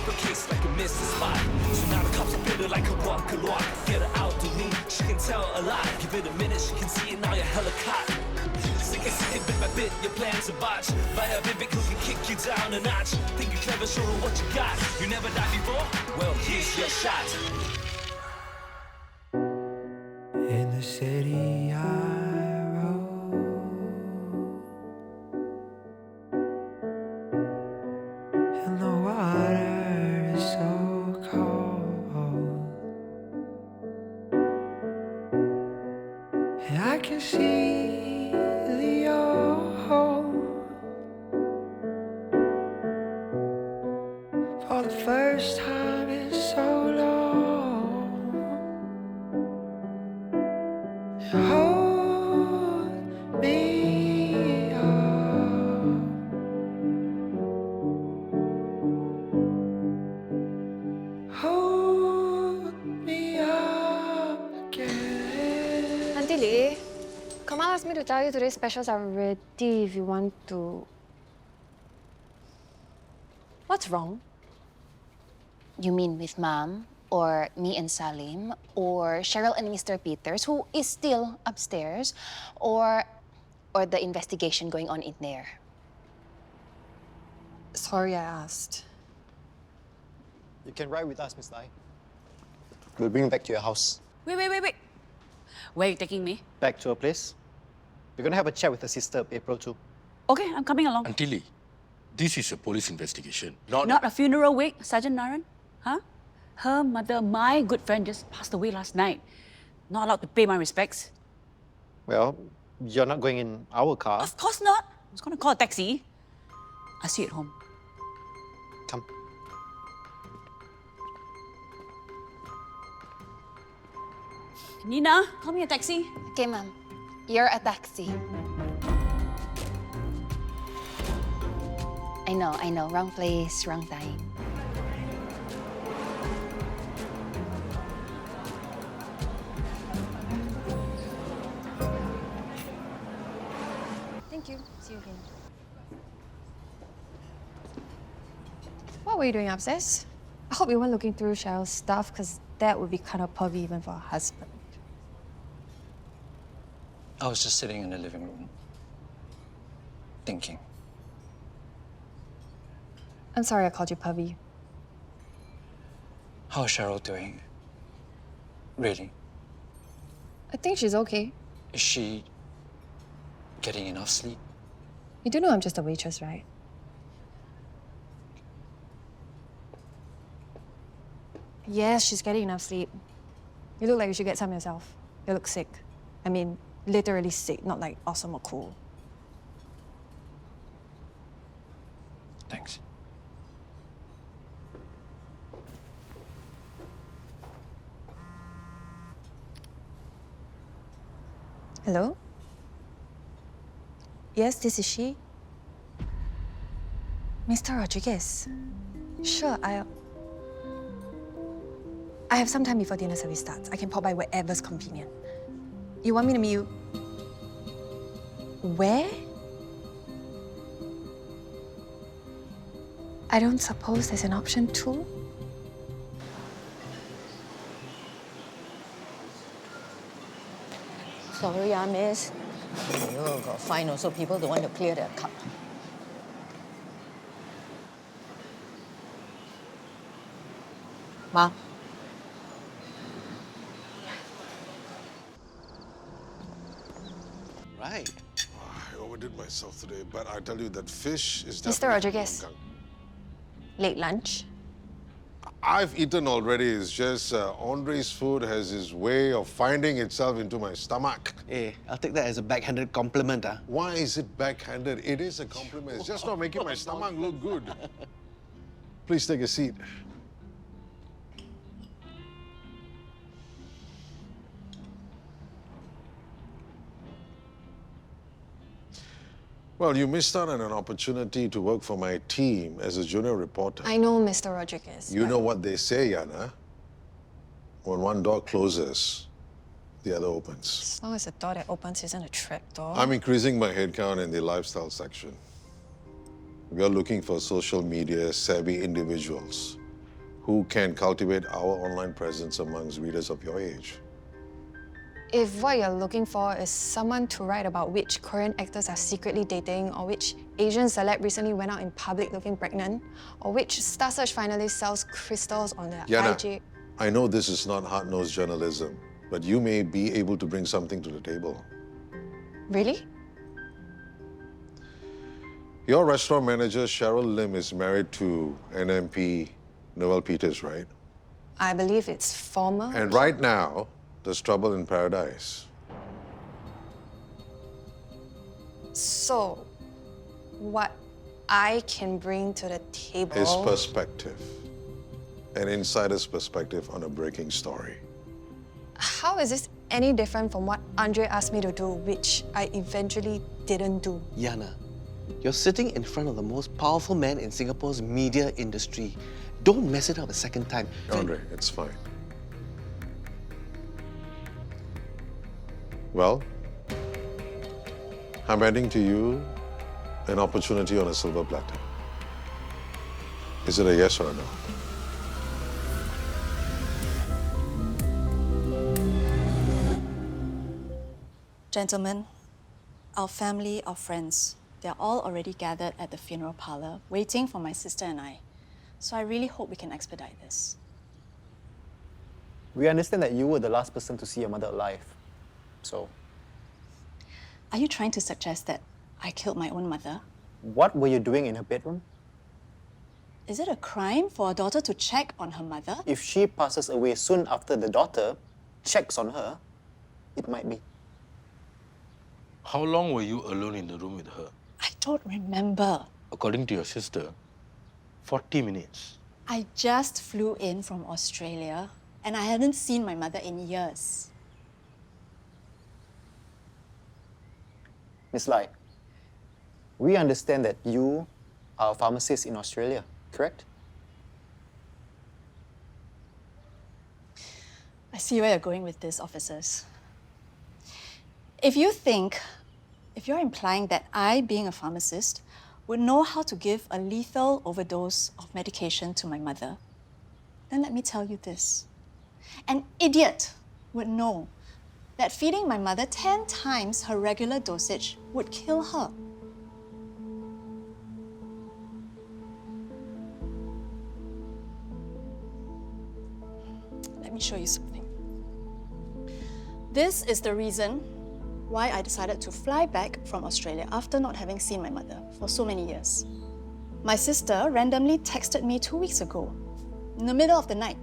up her case like a missing spot. So now the cops are bitter like a walk. Get her out to me, she can tell a lie. Give it a minute, she can see it, now you're hella caught. Sick bit by bit, your plans are botched. Via Vivic who can kick you down a notch. Think you're clever, show her what you got. You never died before? Well, here's your shot. In the city I rode, and the water is so cold, and I can see the old for the first time in so long. Hold me up, hold me up again. Aunty Lee, Kamal asked me to tell you today's specials are ready if you want to. What's wrong? You mean with Mom, or me and Salim, or Cheryl and Mr. Peters, who is still upstairs, or the investigation going on in there? Sorry I asked. You can ride with us, Miss Lai. We'll bring you back to your house. Wait. Where are you taking me? Back to her place. We're gonna have a chat with her sister, April too. Okay, I'm coming along. Aunty Lee, this is a police investigation, not... Not a funeral wake, Sergeant Naren? Huh? Her mother, my good friend, just passed away last night. Not allowed to pay my respects. Well, you're not going in our car. Of course not. I was going to call a taxi. I'll see you at home. Come. Nina, call me a taxi. Okay, Mom. You're a taxi. I know. Wrong place, wrong time. Thank you. See you again. What were you doing upstairs? I hope you weren't looking through Cheryl's stuff, because that would be kind of pervy even for a husband. I was just sitting in the living room, thinking. I'm sorry I called you pervy. How's Cheryl doing? Really? I think she's okay. Is she getting enough sleep? You do know I'm just a waitress, right? Yes, she's getting enough sleep. You look like you should get some yourself. You look sick. I mean, literally sick, not like awesome or cool. Thanks. Hello? Yes, this is she. Mr. Rodriguez. Sure, I have some time before dinner service starts. I can pop by wherever's convenient. You want me to meet you? Where? I don't suppose there's an option too? Sorry, miss. You got fine also. People don't want to clear their cup. Ma. Right. I overdid myself today, but I tell you that fish is Mr. definitely Rodriguez. Late lunch? I've eaten already. It's just Andre's food has his way of finding itself into my stomach. Hey, I'll take that as a backhanded compliment. Why is it backhanded? It is a compliment. It's just not making my stomach look good. Please take a seat. Well, you missed out on an opportunity to work for my team as a junior reporter. I know, Mr. Rodriguez. You know what they say, Yana? When one door closes, the other opens. As long as the door that opens isn't a trap door. I'm increasing my headcount in the lifestyle section. We are looking for social media savvy individuals who can cultivate our online presence amongst readers of your age. If what you're looking for is someone to write about which Korean actors are secretly dating, or which Asian celeb recently went out in public looking pregnant, or which Star Search finalist sells crystals on their Yana, IG... I know this is not hard-nosed journalism, but you may be able to bring something to the table. Really? Your restaurant manager, Cheryl Lim, is married to NMP Noel Peters, right? I believe it's former. And right now, there's trouble in paradise. So, what I can bring to the table... Is perspective. An insider's perspective on a breaking story. How is this any different from what Andre asked me to do, which I eventually didn't do? Yana, you're sitting in front of the most powerful man in Singapore's media industry. Don't mess it up a second time. Andre, it's fine. Well, I'm handing to you an opportunity on a silver platter. Is it a yes or a no? Gentlemen, our family, our friends, they're all already gathered at the funeral parlor, waiting for my sister and I. So I really hope we can expedite this. We understand that you were the last person to see your mother alive. So, Are you trying to suggest that I killed my own mother? what were you doing in her bedroom? Is it a crime for a daughter to check on her mother? If she passes away soon after the daughter checks on her, it might be. How long were you alone in the room with her? I don't remember. According to your sister, 40 minutes. I just flew in from Australia and I hadn't seen my mother in years. Miss Lai, we understand that you are a pharmacist in Australia, correct? I see where you're going with this, officers. If you're implying that I, being a pharmacist, would know how to give a lethal overdose of medication to my mother, then let me tell you this. An idiot would know that feeding my mother 10 times her regular dosage would kill her. Let me show you something. This is the reason why I decided to fly back from Australia after not having seen my mother for so many years. My sister randomly texted me 2 weeks ago, in the middle of the night.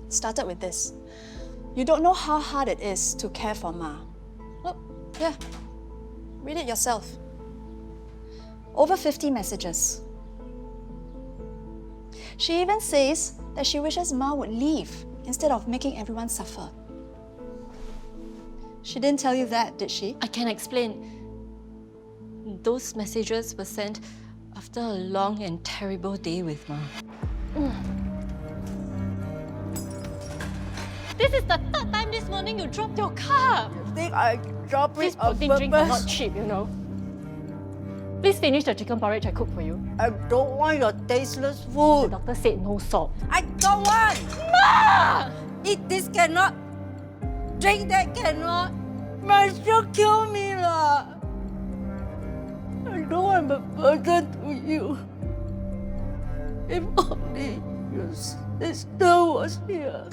It started with this: "You don't know how hard it is to care for Ma." Look, yeah, read it yourself. Over 50 messages. She even says that she wishes Ma would leave instead of making everyone suffer. She didn't tell you that, did she? I can explain. Those messages were sent after a long and terrible day with Ma. This is the third time this morning you dropped your car. You think I dropped This it on protein drinks are purpose? not cheap, you know. Please finish the chicken porridge I cooked for you. I don't want your tasteless The food. doctor said no salt. I don't want! Ma! Eat this cannot. Drink that cannot. Might still kill me lah. I don't want to be a burden to you. If only your sister was here.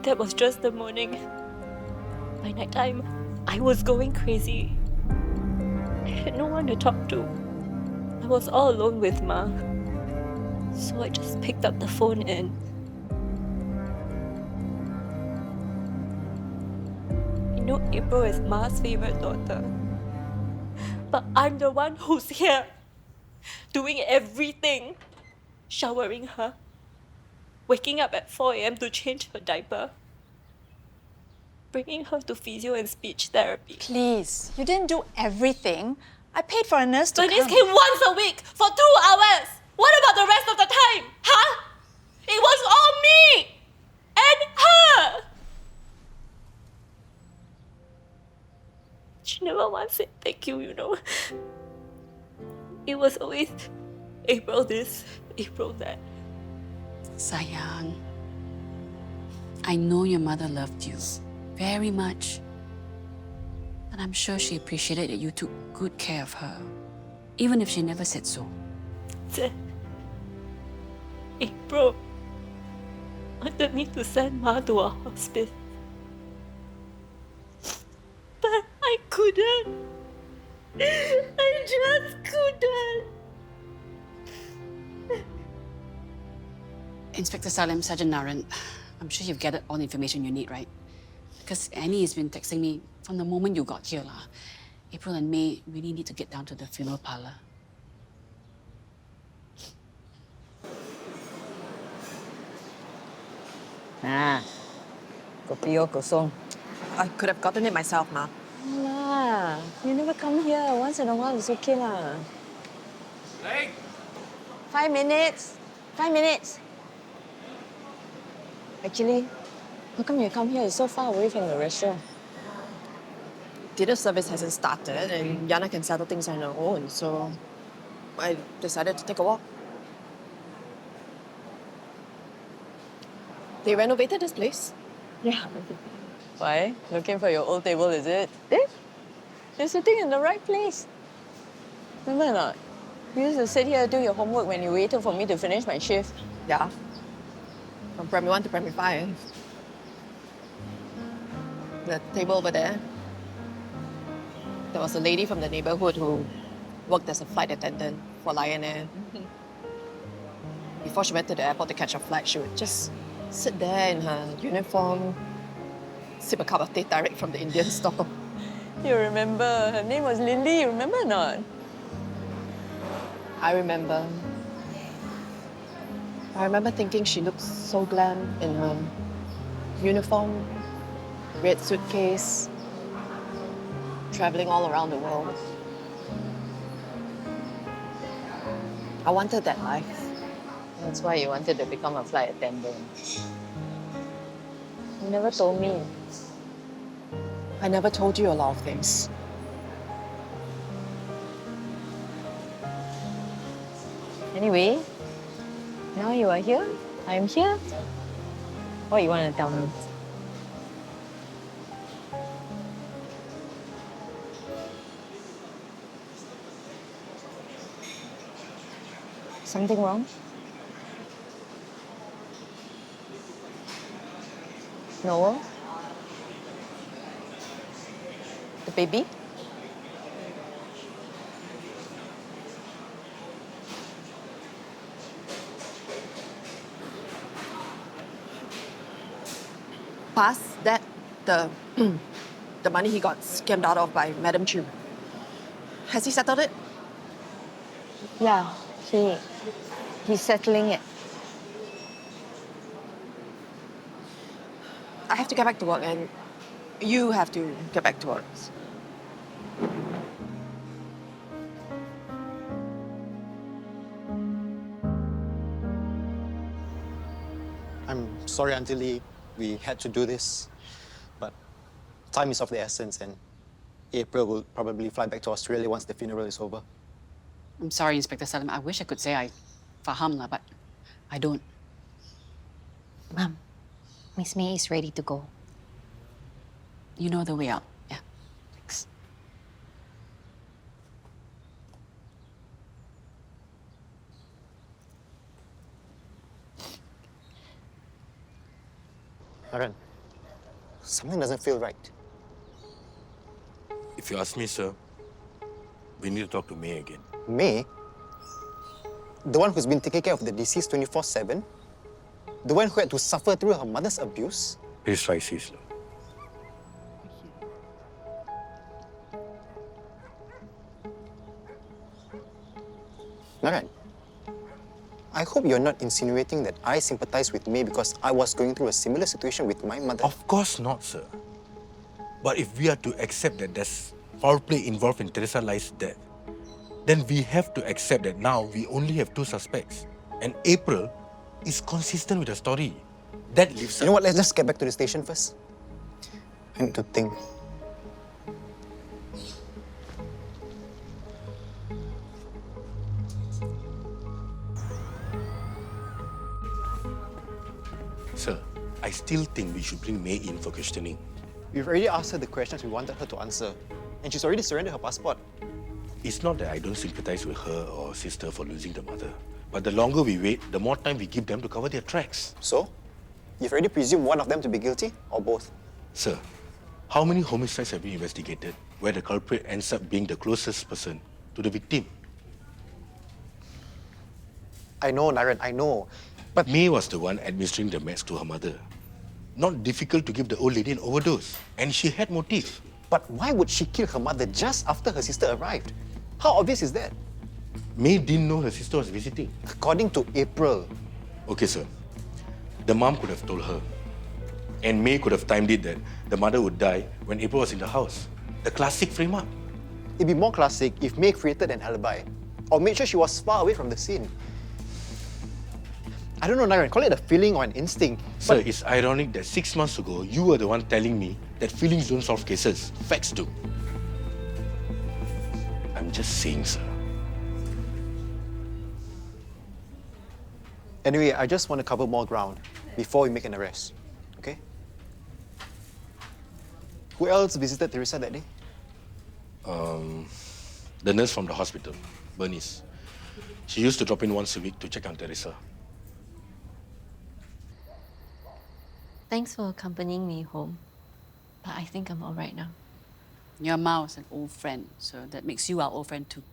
That was just the morning. By night time, I was going crazy. I had no one to talk to. I was all alone with Ma. So I just picked up the phone and... You know April is Ma's favorite daughter. But I'm the one who's here, doing everything. Showering her, waking up at 4 a.m. to change her diaper, bringing her to physio and speech therapy. Please, you didn't do everything. I paid for a nurse to Bernice come. came once a week for 2 hours. What about the rest of the time? Huh? It was all me and her. She never once said thank you, you know. It was always April this, April that. Sayang, I know your mother loved you very much. And I'm sure she appreciated that you took good care of her, even if she never said so. April wanted me to send Ma to a hospice. But I couldn't. I just couldn't. Inspector Salim, Sergeant Naren, I'm sure you've gathered all the information you need, right? Because Annie has been texting me from the moment you got here. April and May really need to get down to the funeral parlor. Kopi o kosong. I could have gotten it myself, Ma. Lah, you never come here. Once in a while, it's okay lah. 5 minutes. 5 minutes. Actually, how come you come here? It's so far away from the restaurant. Dinner service hasn't started, and Yana can settle things on her own, so I decided to take a walk. They renovated this place. Yeah. Why? Looking for your old table, is it? Eh? You're sitting in the right place. Remember or not? You used to sit here do your homework when you waited for me to finish my shift. Yeah. From primary 1 to primary 5. The table over there. There was a lady from the neighborhood who worked as a flight attendant for Lion Air. Before she went to the airport to catch a flight, she would just sit there in her uniform, sip a cup of teh tarik from the Indian stall. You remember? Her name was Lily, you remember or not? I remember. I remember thinking she looked so glam in her uniform, red suitcase, traveling all around the world. I wanted that life. That's why you wanted to become a flight attendant. You never told me. I never told you a lot of things. Anyway, now you are here, I'm here. What you want to tell me? Something wrong? No? The baby? Past that, the money he got scammed out of by Madam Chu. Has he settled it? Yeah, he's settling it. I have to get back to work, and you have to get back to work. I'm sorry, Aunty Lee, we had to do this, but time is of the essence, and April will probably fly back to Australia once the funeral is over. I'm sorry, Inspector Salim. I wish I could say I faham lah, but I don't. Mom, Miss May is ready to go. You know the way out. Yeah, thanks. Naren, something doesn't feel right. If you ask me, sir, we need to talk to May again. May? The one who's been taking care of the deceased 24/7? The one who had to suffer through her mother's abuse? Precisely, sir. Naren, I hope you're not insinuating that I sympathize with May because I was going through a similar situation with my mother. Of course not, sir. But if we are to accept that there's foul play involved in Theresa Lai's death, then we have to accept that now we only have 2 suspects. And April is consistent with the story. That leaves... You know what, let's just get back to the station first. I need to think. Sir, I still think we should bring May in for questioning. We've already asked her the questions we wanted her to answer, and she's already surrendered her passport. It's not that I don't sympathize with her or sister for losing the mother, but the longer we wait, the more time we give them to cover their tracks. So? You've already presumed one of them to be guilty, or both? Sir, how many homicides have been investigated where the culprit ends up being the closest person to the victim? I know, Naren, I know. But May was the one administering the meds to her mother. Not difficult to give the old lady an overdose, and she had motive. But why would she kill her mother just after her sister arrived? How obvious is that? May didn't know her sister was visiting. According to April. Okay, sir. The mom could have told her. And May could have timed it that the mother would die when April was in the house. The classic frame-up. It'd be more classic if May created an alibi, or made sure she was far away from the scene. I don't know, Naren, call it a feeling or an instinct. Sir, it's ironic that 6 months ago, you were the one telling me that feelings don't solve cases, facts do. I'm just saying, sir. Anyway, I just want to cover more ground before we make an arrest, okay? Who else visited Theresa that day? The nurse from the hospital, Bernice. She used to drop in once a week to check on Theresa. Thanks for accompanying me home. But I think I'm all right now. Your Mao's an old friend, so that makes you our old friend too.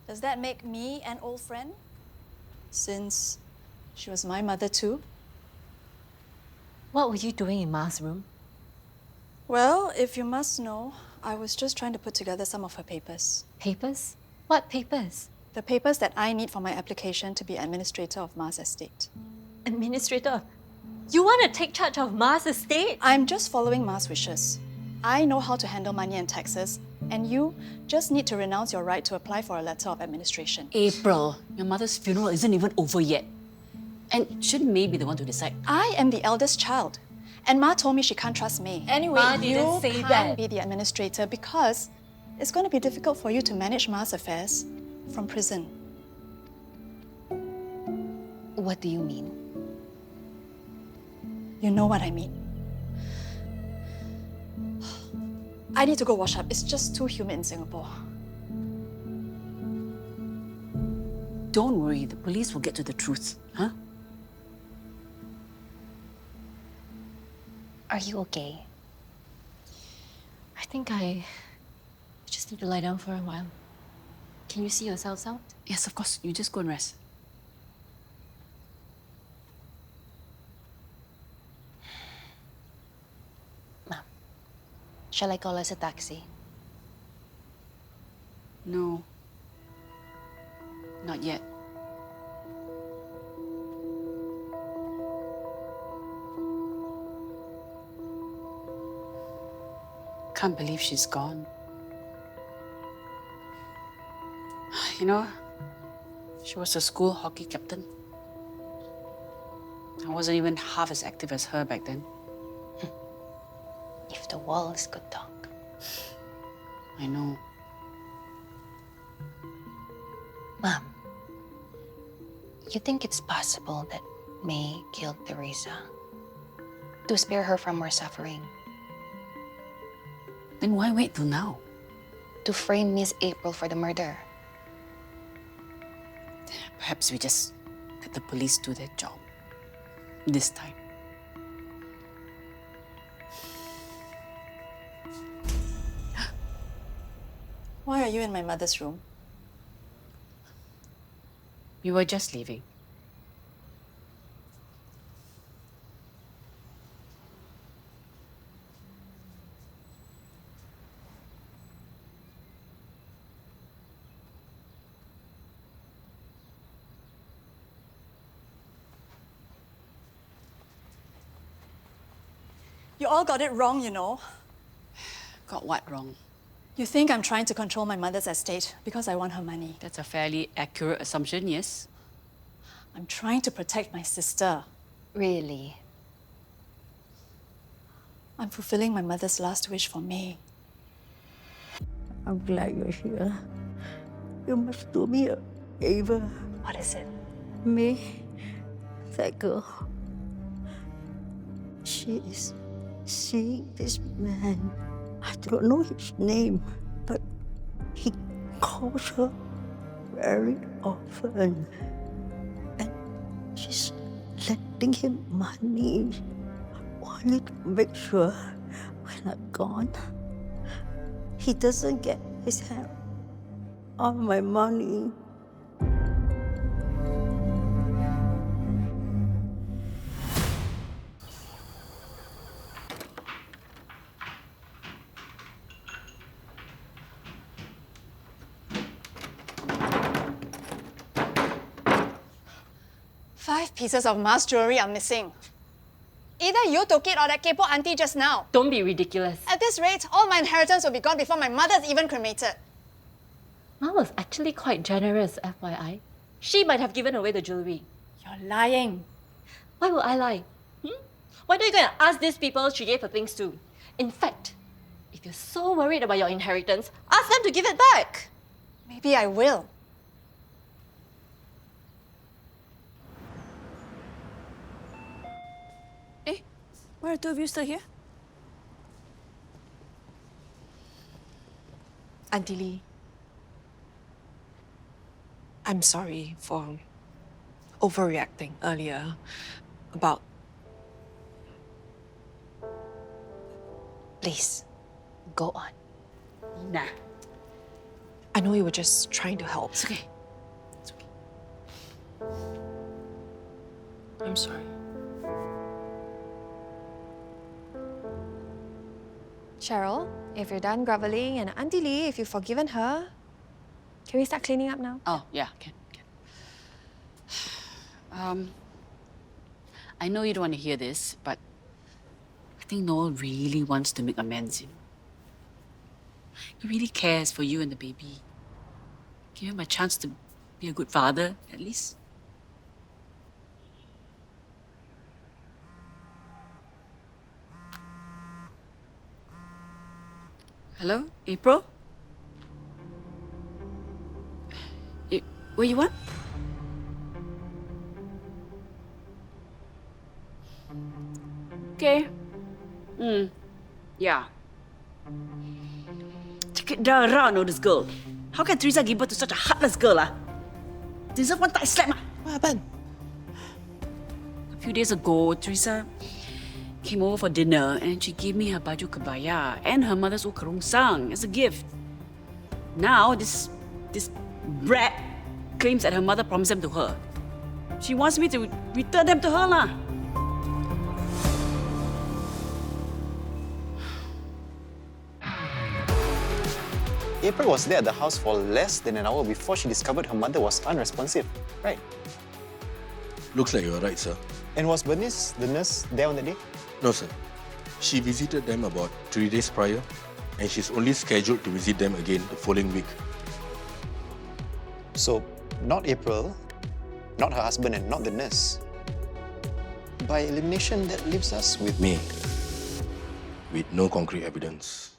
Does that make me an old friend? Since she was my mother too? What were you doing in Ma's room? Well, if you must know, I was just trying to put together some of her papers. Papers? What papers? The papers that I need for my application to be administrator of Ma's estate. Administrator? You want to take charge of Ma's estate? I'm just following Ma's wishes. I know how to handle money and taxes, and you just need to renounce your right to apply for a letter of administration. April, your mother's funeral isn't even over yet. And shouldn't May be the one to decide? I am the eldest child, and Ma told me she can't trust me. Anyway, Ma didn't you say can't that. be the administrator because it's going to be difficult for you to manage Ma's affairs from prison. What do you mean? You know what I mean. I need to go wash up. It's just too humid in Singapore. Don't worry, the police will get to the truth, huh? Are you okay? I think I just need to lie down for a while. Can you see yourselves out? Yes, of course. You just go and rest. Shall I call us a taxi? No. Not yet. Can't believe she's gone. You know, she was a school hockey captain. I wasn't even half as active as her back then. If the walls could talk. I know. Mom, you think it's possible that May killed Theresa to spare her from more suffering? Then why wait till now? To frame Miss April for the murder. Perhaps we just let the police do their job. This time. Why are you in my mother's room? We were just leaving. You all got it wrong, you know. Got what wrong? You think I'm trying to control my mother's estate because I want her money. That's a fairly accurate assumption, yes? I'm trying to protect my sister. Really? I'm fulfilling my mother's last wish for May. I'm glad you're here. You must do me a favor. What is it? May, that girl. she is seeing this man. I don't know his name, but he calls her very often. And she's lending him money, only to make sure when I'm gone, he doesn't get his hand on my money. Five pieces of Ma's jewelry are missing. Either you took it or that kepo auntie just now. Don't be ridiculous. At this rate, all my inheritance will be gone before my mother's even cremated. Ma was actually quite generous, FYI. She might have given away the jewelry. You're lying. Why would I lie? Why don't you go and ask these people she gave her things to? In fact, if you're so worried about your inheritance, ask them to give it back. Maybe I will. Why are two of you still here? Aunty Lee, I'm sorry for overreacting earlier about... Please, go on. Nah. I know you were just trying to help. It's okay. I'm sorry. Cheryl, if you're done groveling, and Auntie Lee, if you've forgiven her, can we start cleaning up now? Oh, yeah, can. I know you don't want to hear this, but I think Noel really wants to make amends, you know. He really cares for you and the baby. Give him a chance to be a good father, at least. Hello, April? What you want? Okay. Yeah. Take it down around, this girl. How can Theresa give birth to such a heartless girl, Deserve one tight slap, What happened? A few days ago, Theresa came over for dinner and she gave me her baju kebaya and her mother's old kerongsang as a gift. Now, this brat claims that her mother promised them to her. She wants me to return them to her, lah. April was there at the house for less than an hour before she discovered her mother was unresponsive, right? Looks like you're right, sir. And was Bernice, the nurse, there on the day? No, sir. She visited them about 3 days prior, and she's only scheduled to visit them again the following week. So, not April, not her husband, and not the nurse. By elimination, that leaves us with Me. With no concrete evidence.